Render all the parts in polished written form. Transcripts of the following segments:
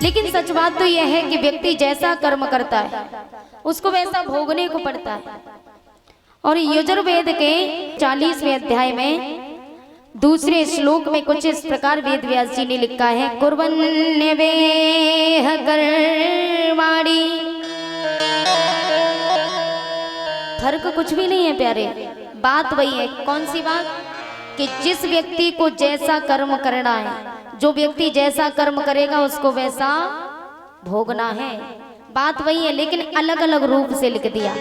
लेकिन सच बात तो यह है कि व्यक्ति जैसा कर्म करता है उसको वैसा भोगने को पड़ता है। और यजुर्वेद के 40वें अध्याय में दूसरे श्लोक में कुछ इस प्रकार वेद व्यास जी ने लिखा है, कुर्वन्यवेह कर्माणि। फर्क कुछ भी नहीं है प्यारे, बात वही है। कौन सी बात? कि जिस व्यक्ति को जैसा कर्म करना है, जो व्यक्ति जैसा कर्म करेगा उसको वैसा भोगना है, बात वही है, लेकिन अलग अलग रूप से लिख दिया।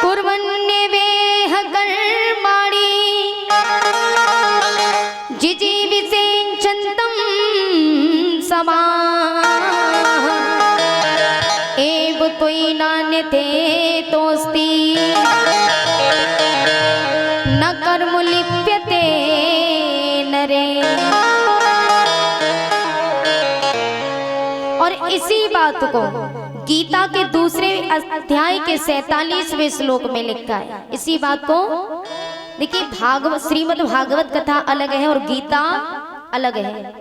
कुर्वन्यवेह कर्माणि जिजीविषेचन्तं समाः एव त्वयि नान्यते तोस्ति न कर्म लिप्यते नरे। और इसी बात को गीता के दूसरे अध्याय के 47वें श्लोक में लिखा है। इसी बात को देखिए, भागवत श्रीमद् भागवत कथा अलग है और गीता अलग है।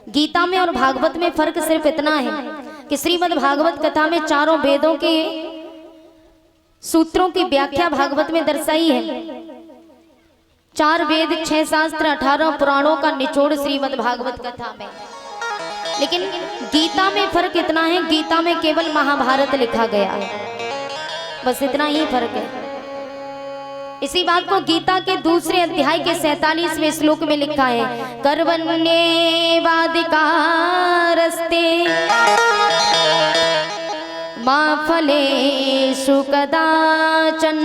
गीता में और भागवत में फर्क सिर्फ इतना है कि श्रीमद् भागवत कथा में चारों वेदों के सूत्रों की व्याख्या भागवत में दर्शाई है। 4 वेद, 6 शास्त्र, 18 पुराणों का निचोड़ श्रीमद् भागवत कथा में। लेकिन गीता में फर्क इतना है, गीता में केवल महाभारत लिखा गया है, बस इतना ही फर्क है। इसी बात को गीता के दूसरे अध्याय के 47वें श्लोक में लिखा है, कर्मण्येवाधिकारस्ते मा फलेषु कदाचन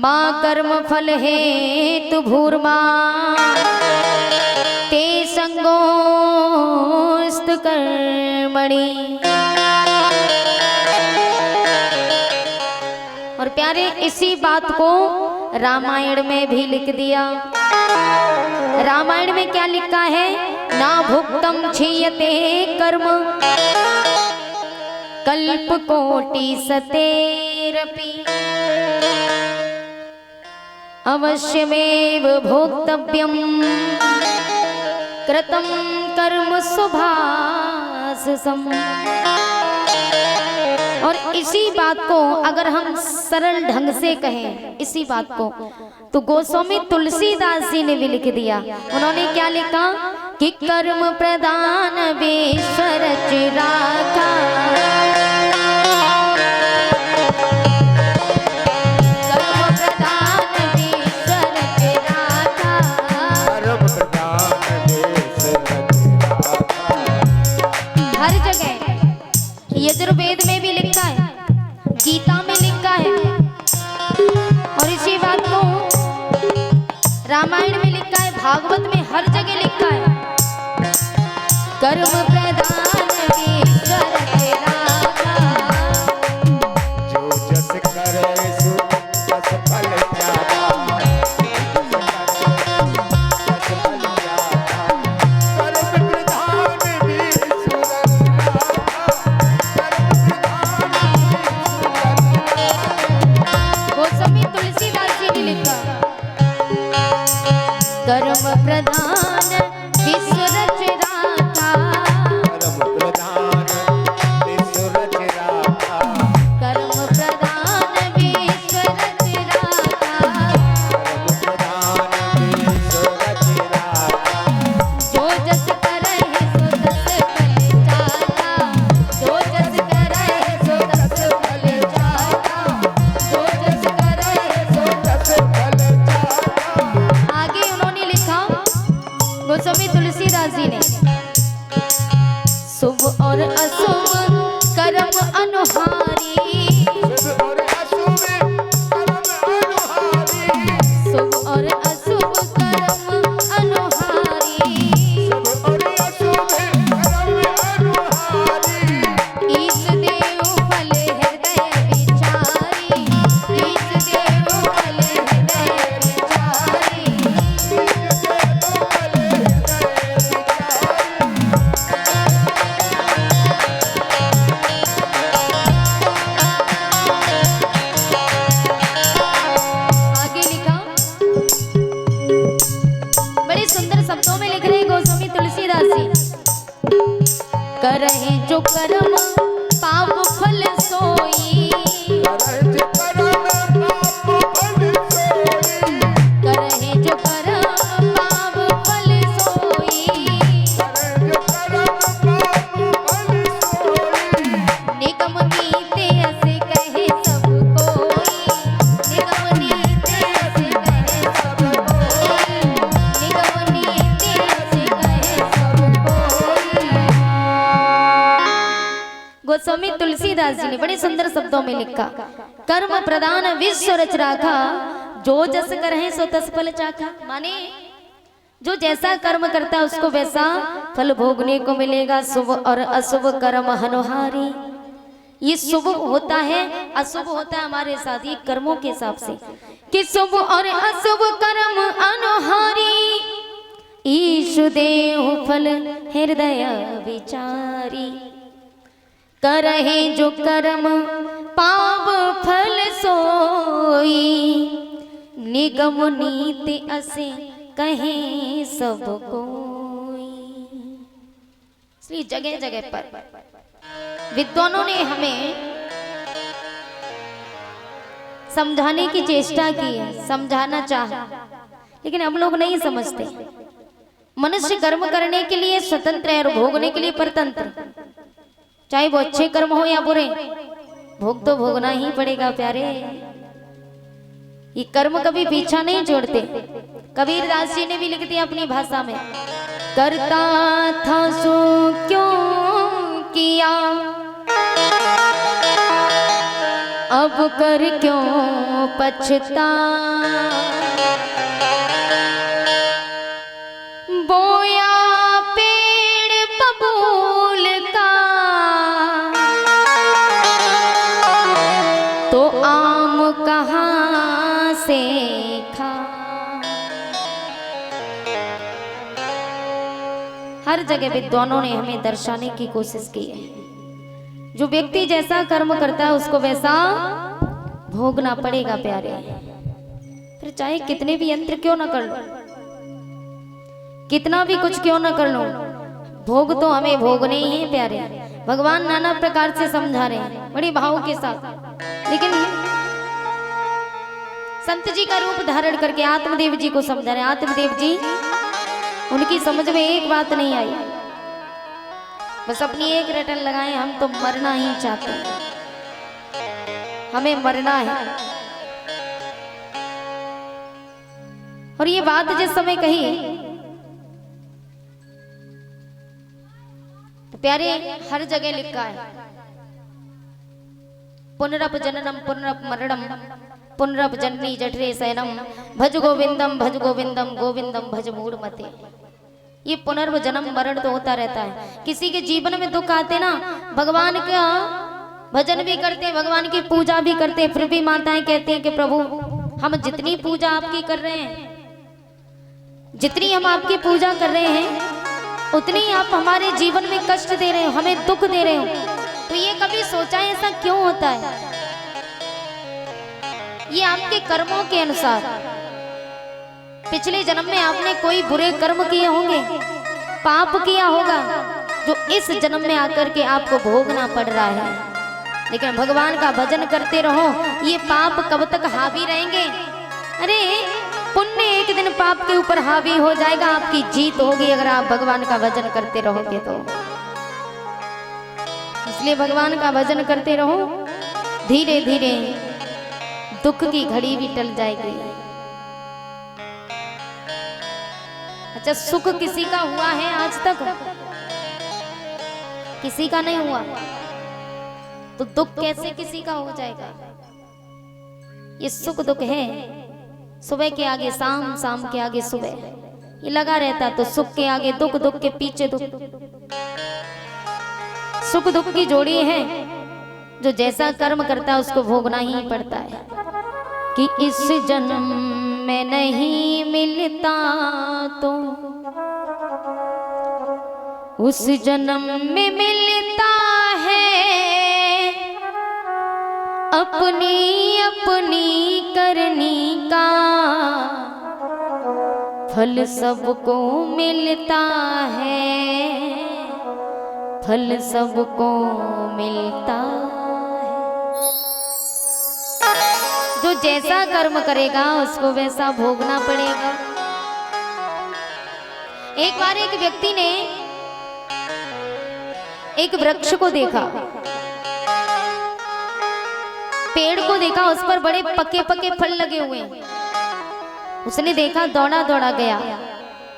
मा कर्म फल हेतु भूर्मा ते संगोस्तु कर्मणि। और प्यारे इसी बात को रामायण में भी लिख दिया। रामायण में क्या लिखा है? ना भुक्तम क्षीयते कर्म कल्प कोटि सतेरपि अवश्यमेव भोक्तव्यम कृतं कर्म शुभाशुसम्। और इसी बात को अगर हम सरल ढंग से कहें इसी बात को, तो गोस्वामी तुलसीदास जी ने भी लिख दिया। उन्होंने क्या लिखा कि कर्म प्रदान विश्वर चिरागा, यजुर्वेद में भी लिखा है, गीता में लिखा है, और इसी बात को रामायण में लिखा है, भागवत में हर जगह लिखा है। कर्म प्रदान विश्वर चिरागा, जो जस करे सो तस फल जाता, कर्म प्रधान विश्व रचराता, कर्म प्रधान विश्व रचराता, कर्म प्रधान विश्व रचराता, कर्म प्रधान विश्व रचराता। जो जस करहि सो तस फल जाता, जो जस करहि सो तस फल जाता, जो जस करहि सो तस फल जाता। आगे उन्होंने लिखा गोस्वामी तुलसीदास जी ने, शुभ और अशुभ कर्म अनुहारी, शुभ और अशुभ कर्म अनुहारी, शुभ और अशुभ कर्म अनुहारी, शुभ और अशुभ कर्म अनुहारी। ईश देव फल हृदय विचारी, ईश देव फल हृदय विचारी। करहे जो कर्म पाप फल सोई, करज करम पाप फल सोई, करहे जो कर्म पाप फल सोई, करज करम पाप फल सोई, निगम नीति ऐसे कहे सब कोई, निगम नीति ऐसे कहे सब कोई, निगम नीति ऐसे कहे सब कोई। गोस्वामी तुलसीदास जी ने बड़े सुंदर शब्दों में लिखा, कर्म प्रदान विश्व रच राखा, जो जस करहे सो तस फल चाखा। माने जो जैसा कर्म करता है उसको वैसा फल भोगने को मिलेगा। शुभ और अशुभ कर्म हनुहारी, ये शुभ होता है अशुभ होता है हमारे साथ, ये कर्मों के हिसाब से कि शुभ और अशुभ कर्म अनुहारी, ईशु देहु फल हृदय विचारी, करहे जो कर्म पाप फल सोई, निगम नीति असे कहे सब कोई। इसलिए जगह जगह पर विद्वानों ने हमें समझाने की चेष्टा की है, समझाना चाहा, लेकिन हम लोग नहीं समझते। मनुष्य कर्म करने के लिए स्वतंत्र है और भोगने के लिए परतंत्र, चाहे वो अच्छे कर्म हो या बुरे, भोग तो भोगना ही पड़ेगा प्यारे। ये कर्म कभी पीछा नहीं छोड़ते। कबीर दास जी ने भी लिख दिया अपनी भाषा में, करता था सो क्यों किया, अब कर क्यों पछता, बोया पेड़ बबूल का तो आम कहाँ से खा। हर जगह विद्वानों ने हमें दर्शाने की कोशिश की है, जो व्यक्ति जैसा कर्म करता है उसको वैसा भोगना पड़ेगा प्यारे। फिर चाहे कितने भी यंत्र क्यों ना कर लो, कितना भी कुछ क्यों ना कर लो, भोग तो हमें भोगने ही है प्यारे। भगवान नाना प्रकार से समझा रहे हैं बड़ी भाव के साथ, लेकिन संत जी का रूप धारण करके आत्मदेव जी को समझा रहे हैं। आत्मदेव जी उनकी समझ में एक बात नहीं आई, बस अपनी एक रटन लगाए, हम तो मरना ही चाहते हैं, हमें मरना है। और ये बात जिस समय कही तो प्यारे हर जगह लिखा है, पुनरप जननम पुनरप मरणम पुनरप जननी जठरे शयनम, भज गोविंदम गोविंदम भज मूढ़मते। ये पुनर्व जन्म मरण तो होता रहता है। किसी के जीवन में दुख आते ना, भगवान का भजन भी करते, भगवान की पूजा भी करते, फिर भी माताएं कहती हैं कि प्रभु हम जितनी पूजा आपकी कर रहे हैं, जितनी हम आपकी पूजा कर रहे हैं, उतनी आप हमारे जीवन में कष्ट दे रहे हो, हमें दुख दे रहे हो। तो ये कभी सोचा है ऐसा क्यों होता है? ये आपके कर्मों के अनुसार, पिछले जन्म में आपने कोई बुरे कर्म किए होंगे, पाप किया होगा, जो इस जन्म में आकर के आपको भोगना पड़ रहा है। लेकिन भगवान का भजन करते रहो, ये पाप कब तक हावी रहेंगे? अरे पुण्य एक दिन पाप के ऊपर हावी हो जाएगा, आपकी जीत होगी अगर आप भगवान का भजन करते रहोगे तो। इसलिए भगवान का भजन करते रहो, धीरे धीरे दुख की घड़ी भी टल जाएगी। अच्छा, सुख किसी का हुआ है आज तक? किसी का नहीं हुआ, तो दुख कैसे किसी का हो जाएगा? ये सुख दुख है, सुबह के आगे शाम, शाम के आगे सुबह, ये लगा रहता। तो सुख के आगे दुख, दुख के पीछे दुख, सुख दुख की जोड़ी है। जो जैसा कर्म करता है उसको भोगना ही पड़ता है। कि इस जन्म में नहीं मिलता तो उस जन्म में मिलता है, अपनी अपनी करनी का फल सबको मिलता है, फल सबको मिलता है। जो जैसा कर्म करेगा उसको वैसा भोगना पड़ेगा। एक बार एक व्यक्ति ने एक वृक्ष को देखा, पेड़ को देखा, उस पर बड़े पके पके फल लगे हुए हैं। उसने देखा, दौड़ा दौड़ा गया,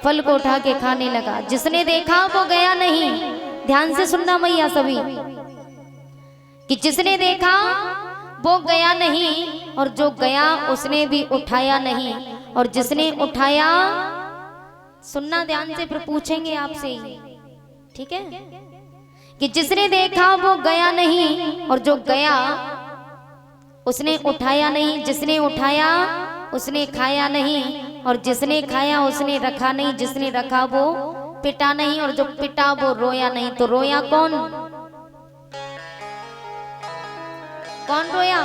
फल को उठा के खाने लगा। जिसने देखा वो गया नहीं। ध्यान से सुनना मैया सभी, कि जिसने देखा वो गया नहीं, और जो गया उसने भी उठाया नहीं, और जिसने उठाया, सुनना ध्यान से, फिर पूछेंगे आपसे ही, ठीक है? कि जिसने देखा वो गया नहीं, और जो गया उसने उठाया नहीं, जिसने उठाया उसने खाया नहीं, और जिसने खाया उसने रखा नहीं, जिसने रखा वो पिटा नहीं, और जो पिटा वो रोया नहीं। तो रोया कौन? कौन रोया?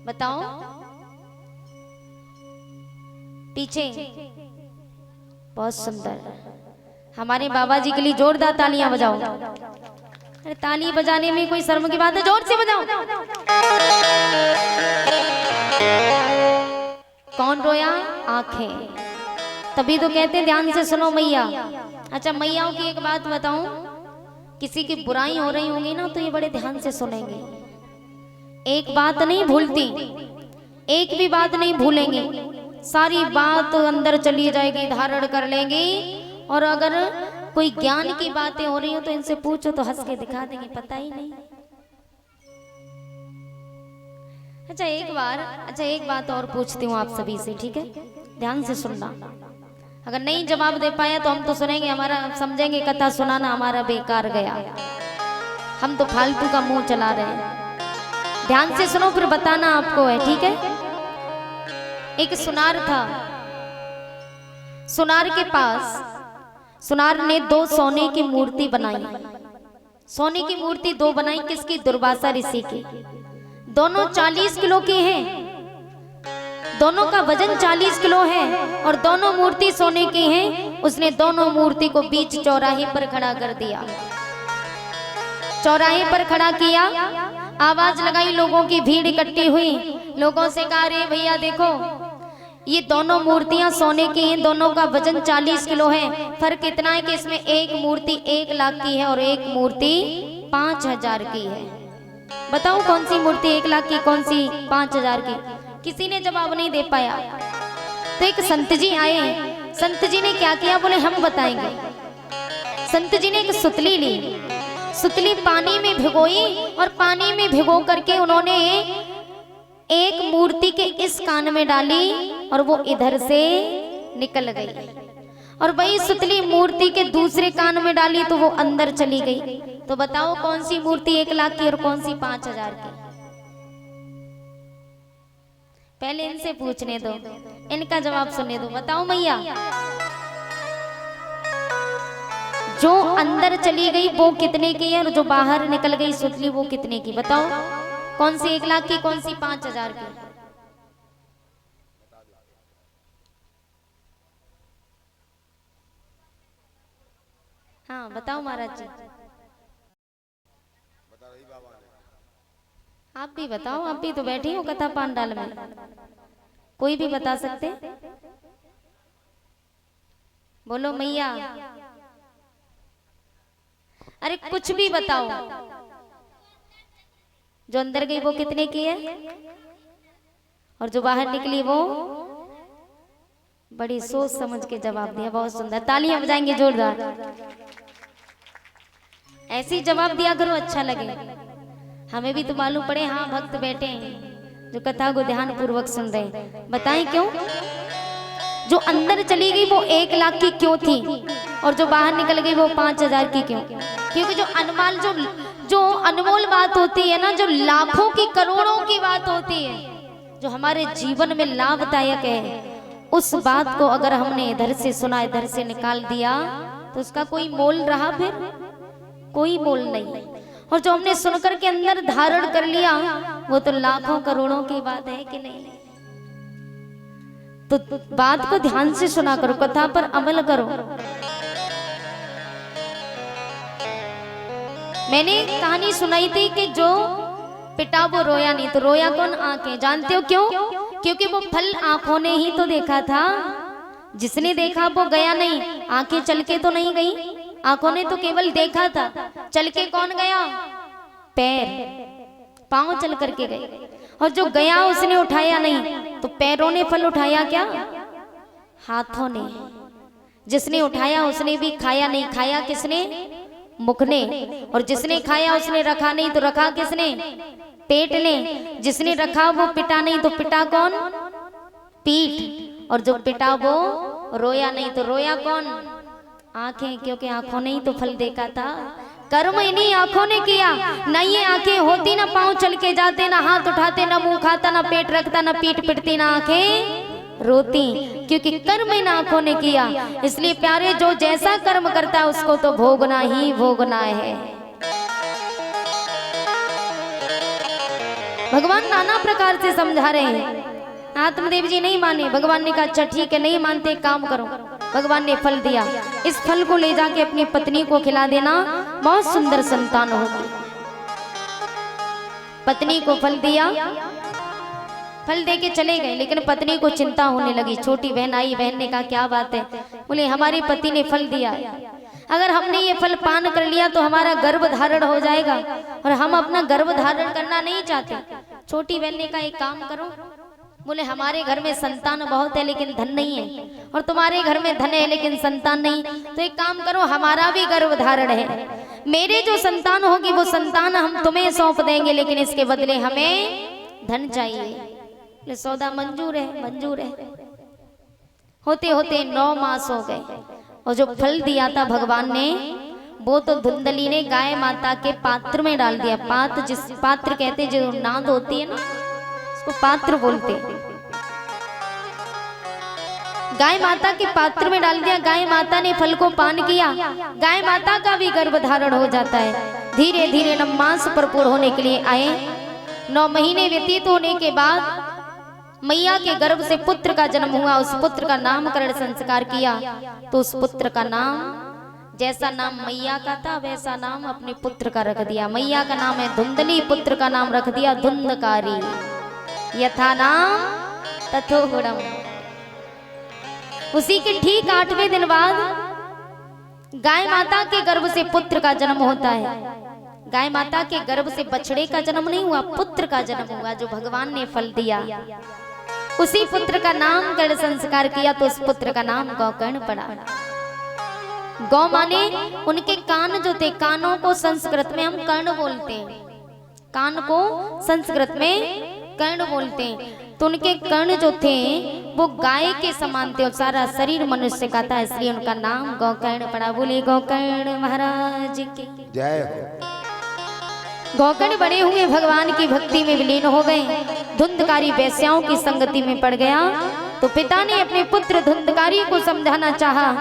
बताओ। पीछे। बहुत सुंदर। हमारे बाबा जी के लिए जोरदार तालियां बजाओ। अरे ताली बजाने में कोई शर्म की बात है? जोर से बजाओ। कौन रोया? आंखें। तभी तो कहते हैं ध्यान से सुनो मैया। अच्छा, मैयाओं की एक बात बताऊं, किसी की बुराई हो रही होंगी ना तो ये बड़े ध्यान से सुनेंगे। एक बात नहीं भूलती, एक भी बात नहीं भूलेंगे, सारी बात अंदर चली जाएगी, धारण कर लेंगी। और अगर कोई ज्ञान की बातें हो रही हो तो इनसे पूछो तो हंस के दिखा देंगे, पता ही नहीं। अच्छा एक बात और पूछती हूँ आप सभी से, ठीक है? ध्यान से सुनना। अगर नहीं जवाब दे पाया तो हम तो सुनेंगे, हमारा समझेंगे कथा सुनाना हमारा बेकार गया, हम तो फालतू का मुंह चला रहे हैं। ध्यान से सुनो, फिर बताना आपको है, ठीक है? एक सुनार था। सुनार के पास, सुनार ने 2 सोने की मूर्ति बनाई। सोने की मूर्ति 2 बनाई, किसकी? दुर्वासा ऋषि की। दोनों 40 किलो की हैं, दोनों का वजन 40 किलो है, और दोनों मूर्ति सोने की हैं। उसने दोनों मूर्ति को बीच चौराहे पर खड़ा कर दिया। चौराहे पर खड़ा किया, आवाज लगाई, लोगों की भीड़ इकट्ठी हुई। लोगों से कहा, रे भैया देखो, ये दोनों मूर्तियां सोने की हैं, दोनों का वजन 40 किलो है। फर्क इतना है कि इसमें एक मूर्ति 1 लाख की है और एक मूर्ति 5000 की है। बताओ कौन सी मूर्ति 1 लाख की, कौन सी 5000 की? किसी ने जवाब नहीं दे पाया। तो एक संत जी आए। संत जी ने क्या किया? बोले हम बताएंगे। संत जी ने एक सुतली ली, सुतली पानी में भिगोई, और पानी में भिगो करके उन्होंने एक मूर्ति के इस कान में डाली, और वो इधर से निकल गई। और वही सुतली मूर्ति के दूसरे कान में डाली तो वो अंदर चली गई। तो बताओ कौन सी मूर्ति 1 लाख की और कौन सी 5000 की? पहले इनसे पूछने दो, इनका जवाब सुनने दो। बताओ मैया, जो अंदर चली गई वो कितने की है, और जो बाहर निकल गई सुतली वो कितने की? बताओ कौन सी 1 लाख की, कौन सी 5000 की? हाँ बताओ महाराज जी, आप भी बताओ, आप भी तो बैठी हो कथा पांडाल में, कोई भी बता सकते? बोलो मैया, अरे कुछ भी बताओ। जो अंदर गई वो कितने की है, और जो बाहर निकली वो? बड़ी सोच समझ के जवाब दिया, बहुत सुंदर, तालियां बजाएंगे जोरदार। ऐसे ही जवाब दिया करो, अच्छा लगे, हमें भी तो मालूम पड़े। हाँ भक्त बैठे हैं जो कथा को ध्यान पूर्वक सुन रहे हैं। बताएं क्यों? जो अंदर चली गई वो 1 लाख की क्यों थी, और जो बाहर निकल गई वो 5000 की क्यों? क्योंकि जो अनमोल बात होती है ना, जो लाखों की करोड़ों की बात होती है, जो हमारे जीवन में लाभदायक है, उस बात को अगर हमने इधर से सुना, इधर से निकाल दिया, तो उसका कोई मोल रहा? फिर कोई मोल नहीं। और जो हमने सुनकर के अंदर धारण कर लिया, वो तो लाखों करोड़ों की बात है कि नहीं? तो बात को ध्यान से सुना करो, कथा पर अमल करो। मैंने कहानी सुनाई थी कि जो पिता वो रोया नहीं, तो रोया कौन? आंखें। जानते हो क्यों? क्योंकि वो फल आंखों ने ही तो देखा था। जिसने देखा वो गया नहीं, आंखें चल के तो नहीं गई, आंखों ने तो केवल देखा था। चल के कौन गया? पैर, पांव चल करके गए। और जो गया उसने उठाया नहीं, तो पैरों ने फल उठाया क्या? हाथों ने। जिसने उठाया उसने भी खाया नहीं, खाया किसने? मुख ने। और जिसने खाया उसने रखा नहीं, तो रखा किसने? पेट ने। जिसने रखा वो पिटा नहीं, तो पिटा कौन? पीठ। और जो पिटा वो रोया नहीं, तो रोया कौन? आंखें, क्योंकि आंखों ने ही तो फल देखा था। कर्म इन्हीं आंखों ने किया। ना ये आंखें होती, ना पांव चल के जाते, ना हाथ उठाते, ना मुंह खाता, ना पेट रखता, ना पीठ पिटती, ना आंखें रोती, क्योंकि कर्म इन आंखों ने किया। इसलिए प्यारे, जो जैसा कर्म करता है उसको तो भोगना ही भोगना है। भगवान नाना प्रकार से समझा रहे हैं। आत्मदेव जी नहीं माने। भगवान ने कहा अच्छा ठीक है, नहीं मानते, काम करो। भगवान ने फल दिया, इस फल को ले जाके अपनी पत्नी को खिला देना, बहुत सुंदर संतान होगी। पत्नी को फल दिया, फल दे के चले गए। लेकिन पत्नी को चिंता होने लगी। छोटी बहन आई, बहन ने कहा क्या बात है? बोले हमारे पति ने फल दिया, अगर हमने ये फल पान कर लिया तो हमारा गर्भ धारण हो जाएगा, और हम अपना गर्भ धारण करना नहीं चाहते। छोटी बहन ने कहा एक काम करो। बोले हमारे घर में संतान बहुत है लेकिन धन नहीं है, और तुम्हारे घर में धन है लेकिन संतान नहीं, तो एक काम करो, हमारा भी गर्भ धारण है, मेरे जो संतान होगी वो संतान हम तुम्हें सौंप देंगे, लेकिन इसके बदले हमें धन चाहिए। सौदा मंजूर है, मंजूर है। होते होते 9 मास हो गए, और जो फल दिया था भगवान ने, वो तो धुंधली ने गाय माता के पात्र में डाल दिया। पात्र कहते जो नाद होती है ना, उसको पात्र बोलते। गाय माता के पात्र में डाल दिया। गाय माता ने फल को पान किया, गाय माता का भी गर्भ धारण हो जाता है। धीरे धीरे 9 मास परिपूर्ण होने के लिए आए। 9 महीने व्यतीत होने के बाद मैया के गर्भ से पुत्र का जन्म हुआ। उस पुत्र का नामकरण संस्कार किया, तो उस पुत्र का नाम, जैसा नाम मैया का था वैसा नाम अपने पुत्र का रख दिया। मैया का नाम है धुंधली, पुत्र का नाम रख दिया धुंधकारी। यथा नाम तथो गुणम। उसी के ठीक 8वें दिन बाद गाय माता के गर्भ से पुत्र का जन्म होता है। गाय माता के गर्भ से बछड़े का जन्म नहीं हुआ, पुत्र का जन्म हुआ, जो भगवान ने फल दिया। उसी पुत्र का नामकरण संस्कार किया, तो उस पुत्र का नाम गौकर्ण पड़ा। गौ माने उनके कान जो थे, कानों को संस्कृत में हम कर्ण बोलते हैं, कान को संस्कृत में कर्ण बोलते हैं। तो उनके कर्ण जो थे वो गाय के समान थे, और सारा शरीर मनुष्य का था, इसलिए उनका नाम गौकर्ण पड़ा। बोले गौकर्ण महाराज की जय हो। गौकर्ण बड़े हुए भगवान की भक्ति में विलीन हो गए। धुंधकारी वेश्याओं की संगति में पड़ गया, तो पिता ने अपने पुत्र धुंधकारी को समझाना चाहा,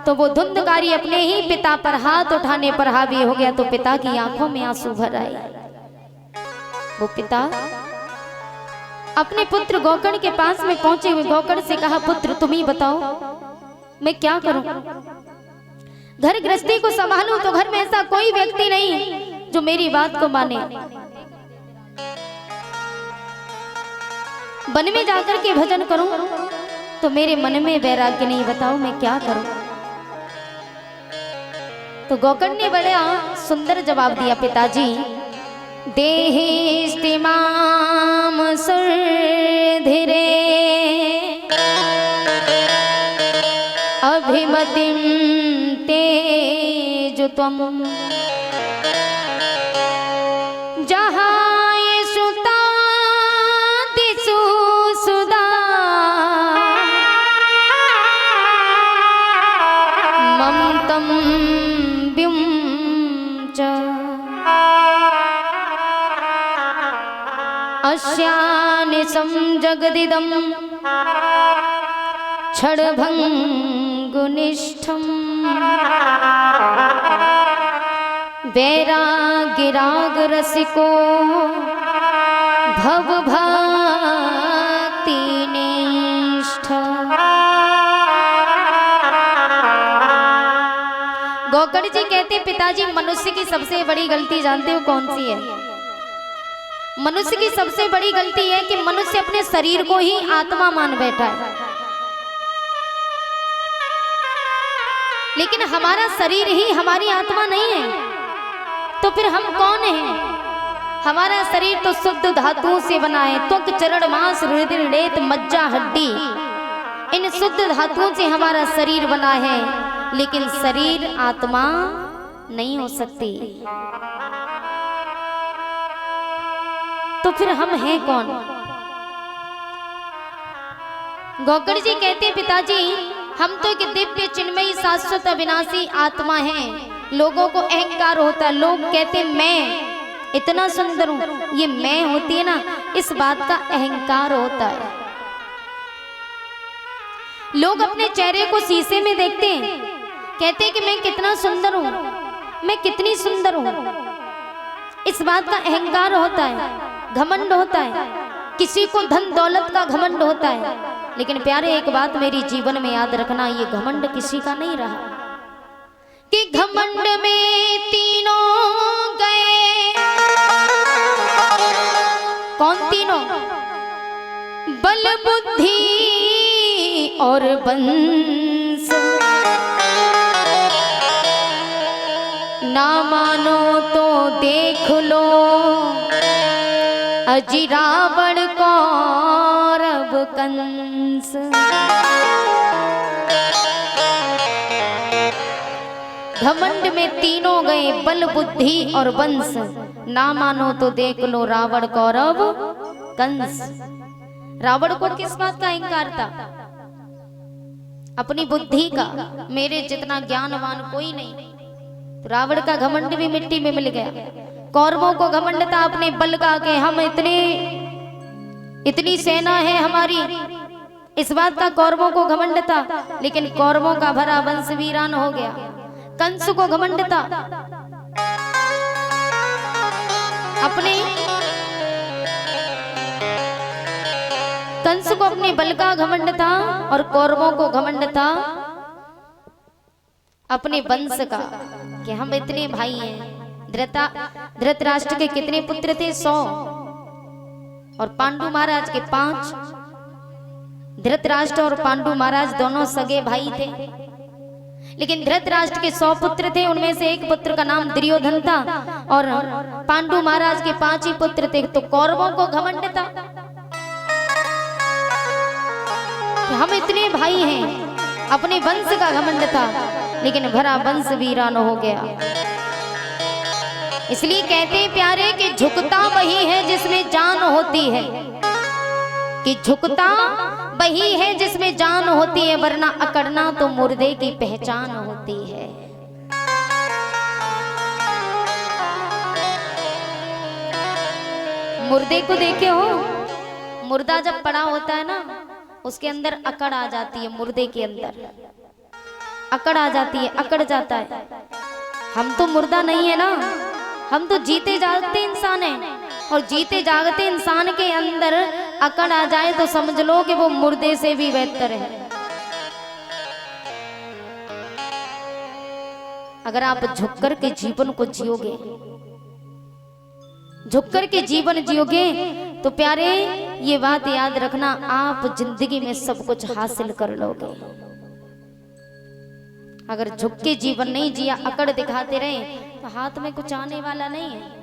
तो वो धुंधकारी अपने ही पिता पर हाथ उठाने पर हावी हो गया। तो पिता की आंखों में आंसू भर आए। वो पिता अपने पुत्र गौकर्ण के पास में पहुंचे हुए गौकर्ण से कहा, पुत्र तुम ही बताओ मैं क्या करूं? घर गृहस्थी को संभालूं तो घर में ऐसा कोई व्यक्ति नहीं जो मेरी बात को माने। वन में जाकर के भजन करूं तो मेरे मन में वैराग्य नहीं, बताओ मैं क्या करूं? तो गौकर्ण ने बड़ा सुंदर जवाब दिया, पिताजी देहि माम सुरधिरे अभिमतिं तेजु त्वं जहाय सुता दिसु सुदा ममतं व्युं च अस्यानिशं जगदिदं क्षणभङ्गुनिष्ठं वैरागिरागरसिको भवभक्तिनिष्ठ गौकड़ जी कहते पिताजी मनुष्य की सबसे बड़ी गलती जानते हो कौन सी है? मनुष्य की सबसे बड़ी गलती है कि मनुष्य अपने शरीर को ही आत्मा मान बैठा है। लेकिन हमारा शरीर ही हमारी आत्मा नहीं है, तो फिर हम कौन हैं? हमारा शरीर तो शुद्ध धातुओं से बना है, त्वक चरण मांस रुधिर रेत मज्जा हड्डी, इन शुद्ध धातुओं से हमारा शरीर बना है। लेकिन शरीर आत्मा नहीं हो सकती, तो फिर हम हैं कौन? गौकड़ जी कहते पिताजी हम तो एक दिव्य चिन्मयी शाश्वत अविनाशी आत्मा हैं। लोगों को अहंकार होता है, लोग कहते मैं इतना सुंदर हूं, ये मैं होती है ना, इस बात का अहंकार होता है। लोग अपने चेहरे को शीशे में देखते हैं, कहते हैं कि मैं कितना सुंदर हूं, मैं कितनी सुंदर हूं, इस बात का अहंकार होता है, घमंड होता है। किसी को धन दौलत का घमंड होता है, लेकिन प्यारे एक बात मेरी जीवन में याद रखना, ये घमंड किसी का नहीं रहा कि घमंड में तीनों गए। कौन तीनों? बल बुद्धि और बंस। ना मानो तो देख लो अजी रावण कौरव कंस। घमंड में तीनों गए, बल बुद्धि और वंश। ना मानो तो देख लो रावण कौरव कंस। रावण को किस बात का अहंकार था? अपनी बुद्धि का, मेरे जितना ज्ञानवान कोई नहीं। तो रावण का घमंड भी मिट्टी में मिल गया। कौरवों को घमंड था अपने बल का, के हम इतनी सेना है हमारी, इस बात का कौरवों को घमंड था। लेकिन कौरवों का भरा वंश वीरान हो गया। कंस को घमंड था अपने, कंस को अपने बल का घमंड था, और कौरवों को घमंड था अपने वंश का, कि हम इतने भाई हैं। धृतराष्ट्र के कितने पुत्र थे? 100, और पांडु महाराज के 5। धृतराष्ट्र और पांडु महाराज दोनों सगे भाई थे। लेकिन धृतराष्ट्र के 100 पुत्र थे, उनमें से एक पुत्र का नाम दुर्योधन था, और पांडु महाराज के 5 ही पुत्र थे। तो कौरवों को घमंड था कि हम इतने भाई हैं, अपने वंश का घमंड था। लेकिन भरा वंश वीरान हो गया। इसलिए कहते हैं प्यारे कि झुकता वही है जिसमें जान होती है, कि झुकता वही है जिसमें जान होती है, वरना अकड़ना तो मुर्दे की पहचान होती है। मुर्दे को देखे हो? मुर्दा जब पड़ा होता है ना, उसके अंदर अकड़ आ जाती है। मुर्दे के अंदर अकड़ आ जाती है, अकड़ जाता है। हम तो मुर्दा नहीं है ना, हम तो जीते जागते इंसान हैं। और जीते जागते इंसान के अंदर अकड़ आ जाए तो समझ लो कि वो मुर्दे से भी बेहतर है। अगर आप झुककर के जीवन को जियोगे, झुककर के जीवन जियोगे, तो प्यारे ये बात याद रखना, आप जिंदगी में सब कुछ हासिल कर लोगे। अगर झुक के जीवन नहीं जिया, अकड़ दिखाते रहे, तो हाथ में कुछ आने वाला नहीं है।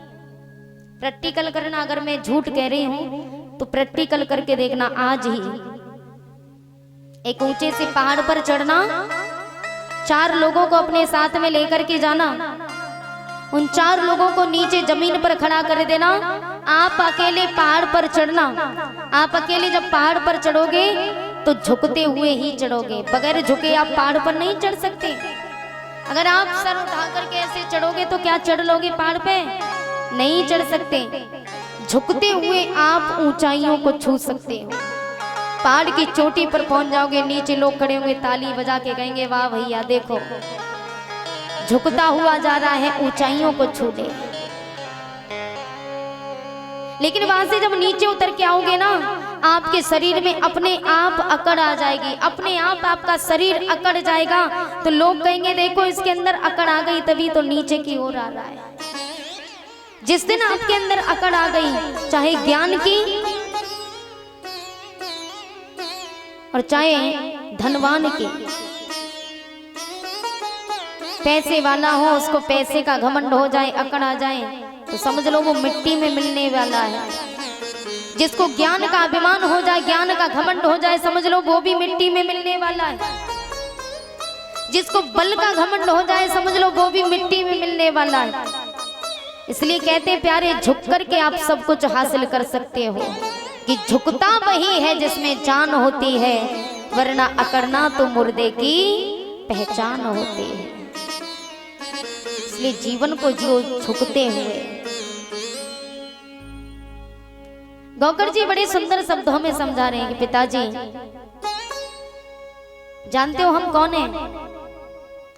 प्रैक्टिकल करना, अगर मैं झूठ कह रही हूं तो प्रैक्टिकल करके देखना। आज ही एक ऊंचे से पहाड़ पर चढ़ना, 4 लोगों को अपने साथ में लेकर के जाना, उन 4 लोगों को नीचे जमीन पर खड़ा कर देना, आप अकेले पहाड़ पर चढ़ना। आप अकेले जब पहाड़ पर चढ़ोगे तो झुकते हुए ही चढ़ोगे, बगैर झुके आप पहाड़ पर नहीं चढ़ सकते। अगर आप सर उठा करके ऐसे चढ़ोगे तो क्या चढ़ लोगे पहाड़ पे? नहीं चढ़ सकते। झुकते हुए आप ऊंचाइयों को छू सकते हो। पहाड़ की चोटी पर पहुंच जाओगे, नीचे लोग खड़े होंगे, ताली बजा के कहेंगे वाह भैया देखो झुकता हुआ जा रहा है, ऊंचाइयों को छू ले। लेकिन वहां से जब नीचे उतर के आओगे ना, आपके शरीर में अपने आप अकड़ आ जाएगी, अपने आप आपका शरीर अकड़ जाएगा। तो लोग कहेंगे देखो इसके अंदर अकड़ आ गई तभी तो नीचे की ओर आ रहा है। जिस दिन आपके अंदर अकड़ आ गई, चाहे ज्ञान की और चाहे धनवान की, पैसे वाला हो उसको पैसे का घमंड हो जाए, अकड़ आ जाए, तो समझ लो वो मिट्टी में मिलने वाला है। जिसको ज्ञान का अभिमान हो जाए, ज्ञान का घमंड हो जाए, समझ लो वो भी मिट्टी में मिलने वाला है। जिसको बल का घमंड हो जाए, समझ लो वो भी मिट्टी में मिलने वाला है। इसलिए कहते हैं प्यारे, झुक करके आप सब कुछ हासिल कर सकते हो, कि झुकता वही है जिसमें जान होती है, वरना अकड़ना तो मुर्दे की पहचान होती है। इसलिए जीवन को जियो झुकते हुए। गौकर जी बड़े सुंदर शब्दों में समझा रहे हैं कि पिताजी जानते हो हम कौन हैं?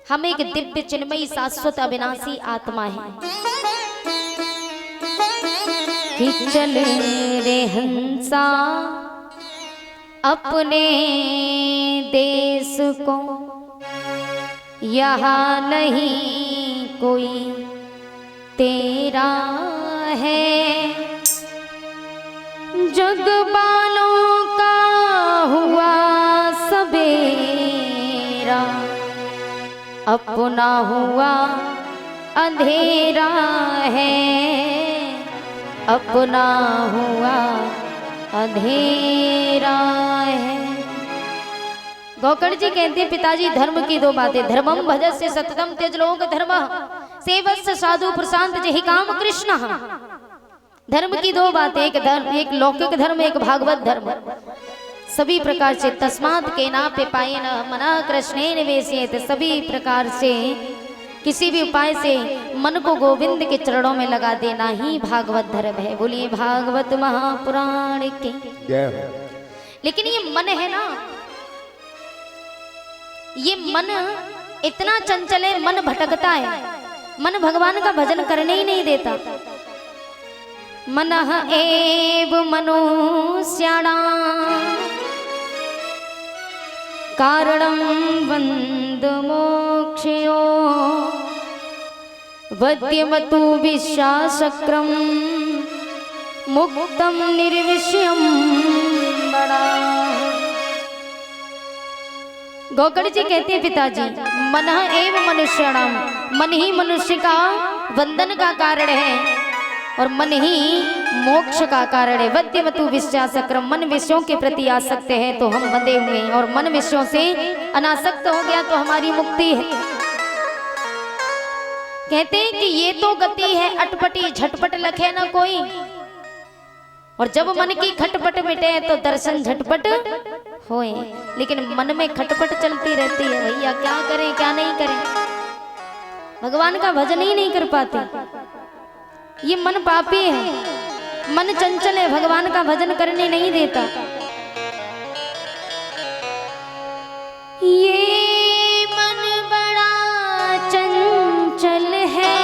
हम एक दिव्य चिन्मयी शाश्वत अविनाशी आत्मा है। कि चले रे हंसा अपने देश को, यहाँ नहीं कोई तेरा है। जग बालों का हुआ सवेरा, अपना हुआ अंधेरा है, अपना हुआ अंधेरा है। गौकर्ण जी कहते हैं पिताजी धर्म की दो बातें, धर्मम भजस्य सततम त्यज लोक धर्म सेवस्य साधु प्रशांत जहि काम कृष्ण। धर्म की दो बातें, एक लौकिक धर्म, एक भागवत धर्म। सभी प्रकार से तस्मात् केना पिपायेन मना कृष्णे निवेशयेत्, सभी प्रकार से किसी भी उपाय से मन को गोविंद के चरणों में लगा देना ही भागवत धर्म है। बोलिए भागवत महापुराण की जय। लेकिन ये मन है ना, ये मन इतना चंचल है, मन भटकता है, मन भगवान का भजन करने ही नहीं देता। मनः एव मनुष्याणां कारणं बन्ध मोक्षयो, वद्यमतु विश्वासक्रम मुक्तम निर्विष्यम बड़ा। गौकर्ण जी कहते हैं पिताजी मनः एव मनुष्याणां, मन ही मनुष्य का बंधन का कारण है और मन ही मोक्ष का कारण है। वद्यमतु विश्वासक्रम, मन विषयों के प्रति आसक्त है तो हम बंधे हुए हैं, और मन विषयों से अनासक्त हो गया तो हमारी मुक्ति है। कहते हैं कि ये तो गति है अटपटी, झटपट लखे ना कोई, और जब मन की खटपट मिटे तो दर्शन झटपट होए। लेकिन मन में खटपट चलती रहती है, भैया क्या करें क्या नहीं करें, भगवान का भजन ही नहीं कर पाते। ये मन पापी है, मन चंचल है, भगवान का भजन करने नहीं देता। ये मन बड़ा चंचल है,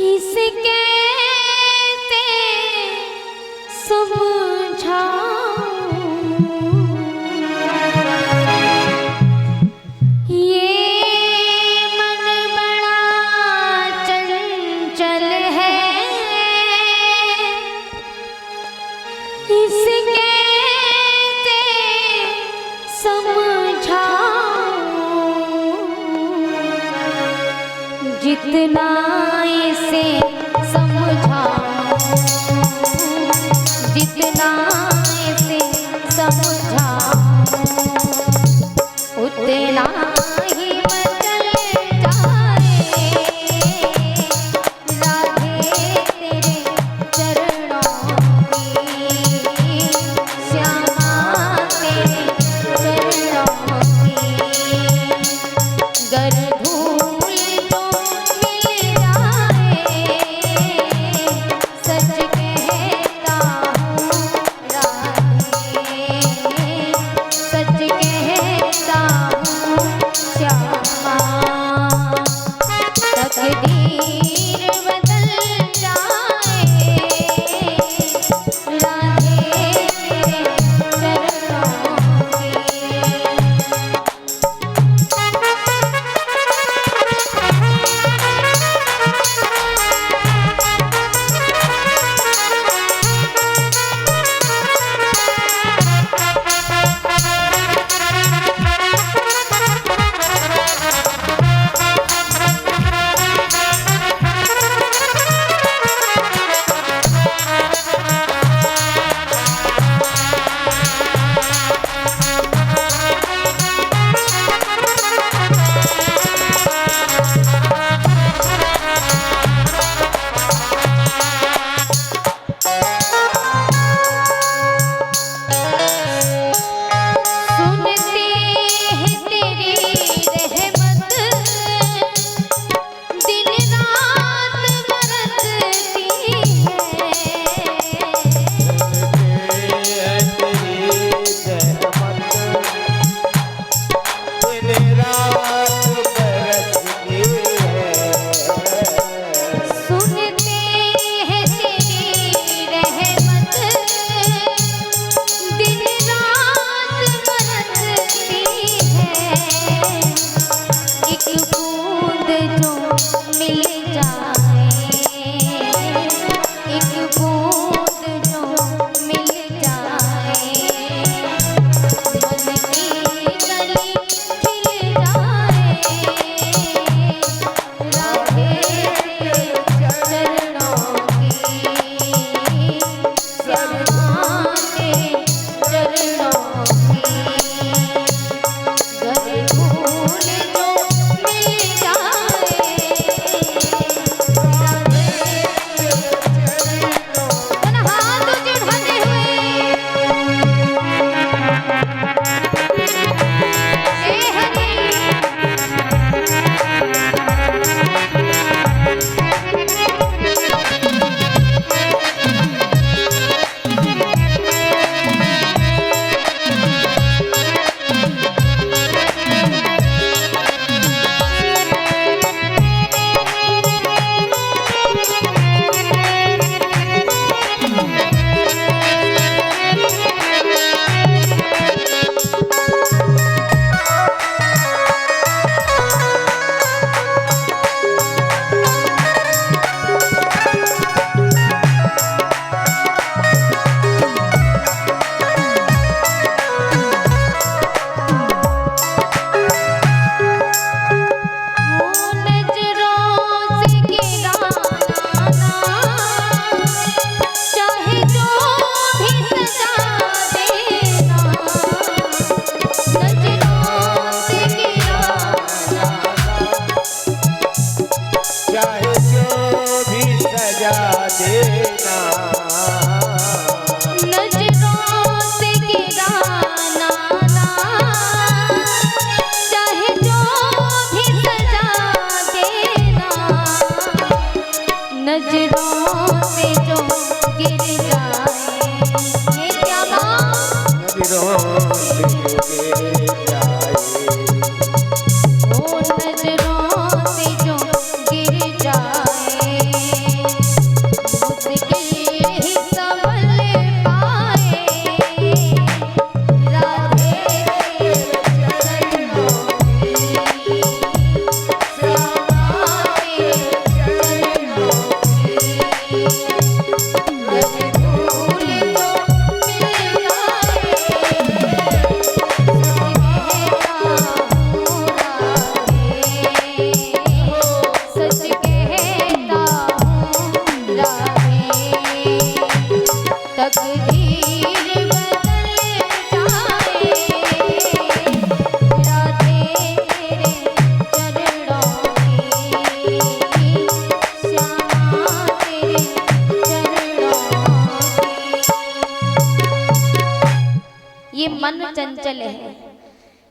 इसे कैसे समझाऊं, जितना इसे समझाऊं, जितना इसे समझाऊं, उतना ही बदल जाए राधे तेरे चरणों की, श्यामा तेरे चरणों की। गर तकदीर बदल जाए गिर जाए। ओ नजरों से जो गिर जाए मुश्किल ही संभल पाए। राधे चरणों की श्यामा तेरे चरणों की रवि धूल तो मिल जाए। सच कहता हूँ राधे तकदीर बदल जाए। राधे तेरे चरणों की श्यामा तेरे चरणों की। ये मन चंचल है,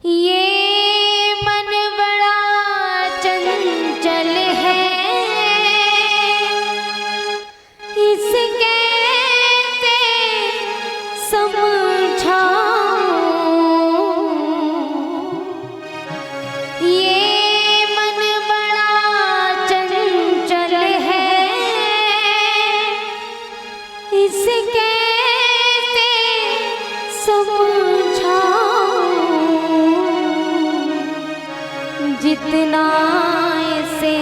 ये मन बड़ा चंचल है, इसके ते समझाऊं। ये मन बड़ा चंचल है, इसके ते समझाऊं। जितना इसे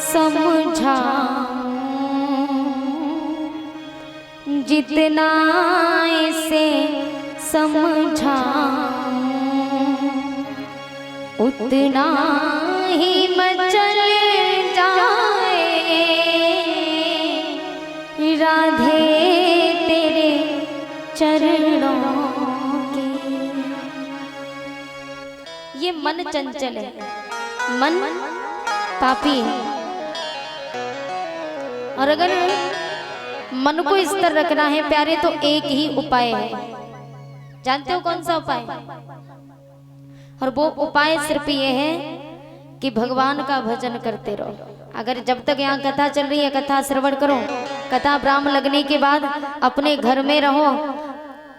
समझाऊं, जितना इसे समझाऊं, उतना ही मचल जाए। राधे तेरे चरणों की। ये मन चंचल है, मन पापी है, और अगर मन को स्थिर रखना है प्यारे तो एक ही उपाय है। जानते हो कौन सा उपाय? और वो उपाय सिर्फ ये है कि भगवान का भजन करते रहो। अगर जब तक यहाँ कथा चल रही है कथा श्रवण करो, कथा ब्राह्मण लगने के बाद अपने घर में रहो,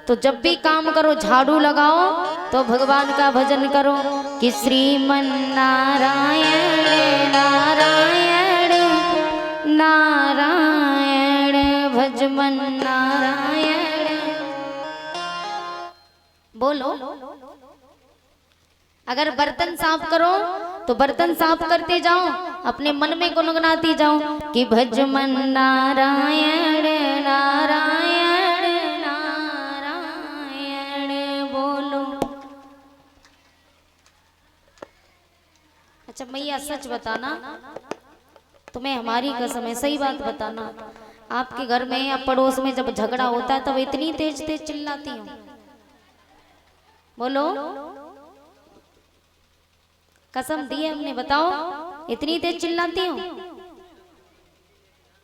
तो जब भी काम करो झाड़ू लगाओ तो भगवान का भजन करो कि श्रीमन नारायण नारायण नारायण भजमन नारायण। बोलो। अगर बर्तन साफ करो तो बर्तन साफ करते जाओ, अपने मन में गुनगुनाती जाओ कि भजमन नारायण नारायण नारायण। बोलो। अच्छा मैया सच बताना, तुम्हें हमारी कसम है, सही बात बताना, आपके घर में या पड़ोस में जब झगड़ा होता है तब इतनी तेज तेज चिल्लाती हूँ? बोलो। कसम दी है हमने, बताओ इतनी तेज चिल्लाती हूँ?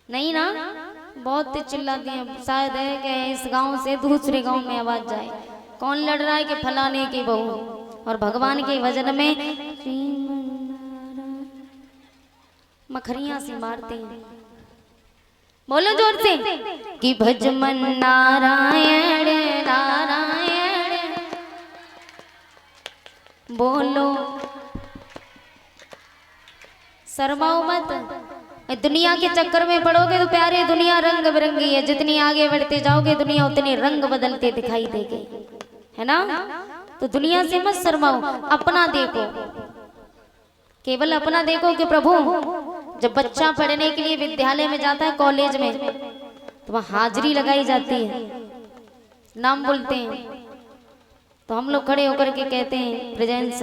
नहीं ना? बहुत तेज चिल्लाती हैं। शायद है कि इस गांव से दूसरे गांव में आवाज जाए, कौन लड़ रहा है कि फलाने की बहू, और भगवान के भजन में मखरियां सी मारते हैं। बोलो जोर से कि भजमन नारायण नारायण। बोलो। शर्माओ मत, दुनिया के चक्कर में पड़ोगे तो प्यारे दुनिया रंग बिरंगी है, जितनी आगे बढ़ते जाओगे दुनिया उतनी रंग बदलते दिखाई देगी, है ना? तो दुनिया से मत शर्माओ, अपना देखो, केवल अपना देखो कि प्रभु जब बच्चा पढ़ने के लिए विद्यालय में जाता है, कॉलेज में, तो वहाँ हाजिरी लगाई जाती है, नाम बोलते हैं, तो हम लोग खड़े होकर के कहते हैं प्रेजेंस